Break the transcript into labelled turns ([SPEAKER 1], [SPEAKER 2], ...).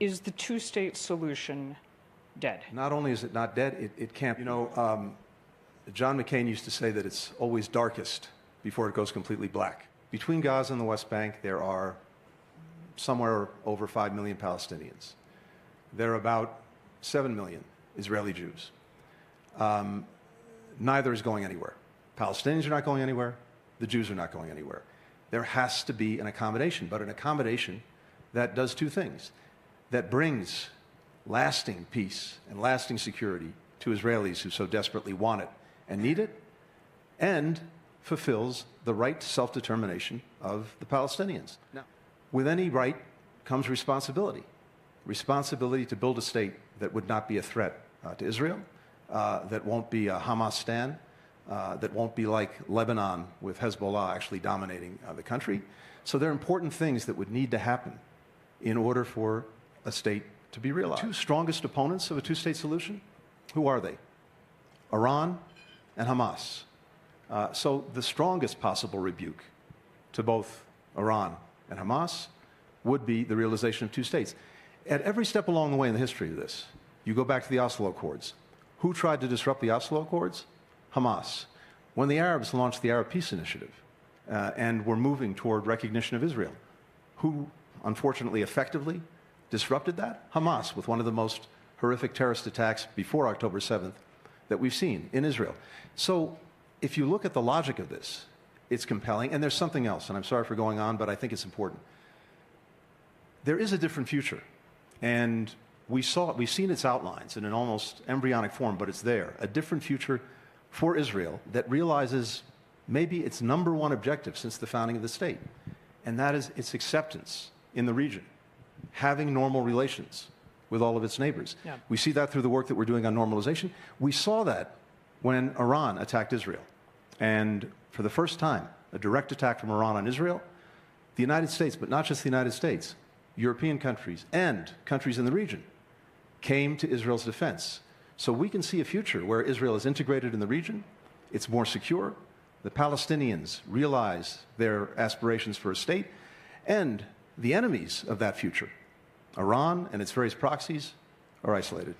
[SPEAKER 1] Is the two-state solution dead?
[SPEAKER 2] Not only is it not dead, it can't. You know, John McCain used to say that it's always darkest before it goes completely black. Between Gaza and the West Bank, there are somewhere over 5 million Palestinians. There are about 7 million Israeli Jews. Neither is going anywhere. Palestinians are not going anywhere. The Jews are not going anywhere. There has to be an accommodation, but an accommodation that does two things, that brings lasting peace and lasting security to Israelis who so desperately want it and need it, and fulfills the right to self-determination of the Palestinians. Now, with any right comes responsibility. Responsibility to build a state that would not be a threat to Israel, that won't be a Hamas-stan, that won't be like Lebanon with Hezbollah actually dominating the country. So there are important things that would need to happen in order for a state to be realized. The two strongest opponents of a two-state solution, who are they? Iran and Hamas. So the strongest possible rebuke to both Iran and Hamas would be the realization of two states. At every step along the way in the history of this, you go back to the Oslo Accords. Who tried to disrupt the Oslo Accords? Hamas. When the Arabs launched the Arab Peace Initiative and were moving toward recognition of Israel, who unfortunately effectively disrupted that? Hamas, with one of the most horrific terrorist attacks before October 7th that we've seen in Israel. So if you look at the logic of this, it's compelling. And there's something else, and I'm sorry for going on, but I think it's important. There is a different future. And we've seen its outlines in an almost embryonic form, but it's there. A different future for Israel that realizes maybe its number one objective since the founding of the state, and that is its acceptance in the region, having normal relations with all of its neighbors. Yeah. We see that through the work that we're doing on normalization. We saw that when Iran attacked Israel. And for the first time, a direct attack from Iran on Israel, the United States, but not just the United States, European countries and countries in the region came to Israel's defense. So we can see a future where Israel is integrated in the region, it's more secure, the Palestinians realize their aspirations for a state, and the enemies of that future, Iran and its various proxies, are isolated.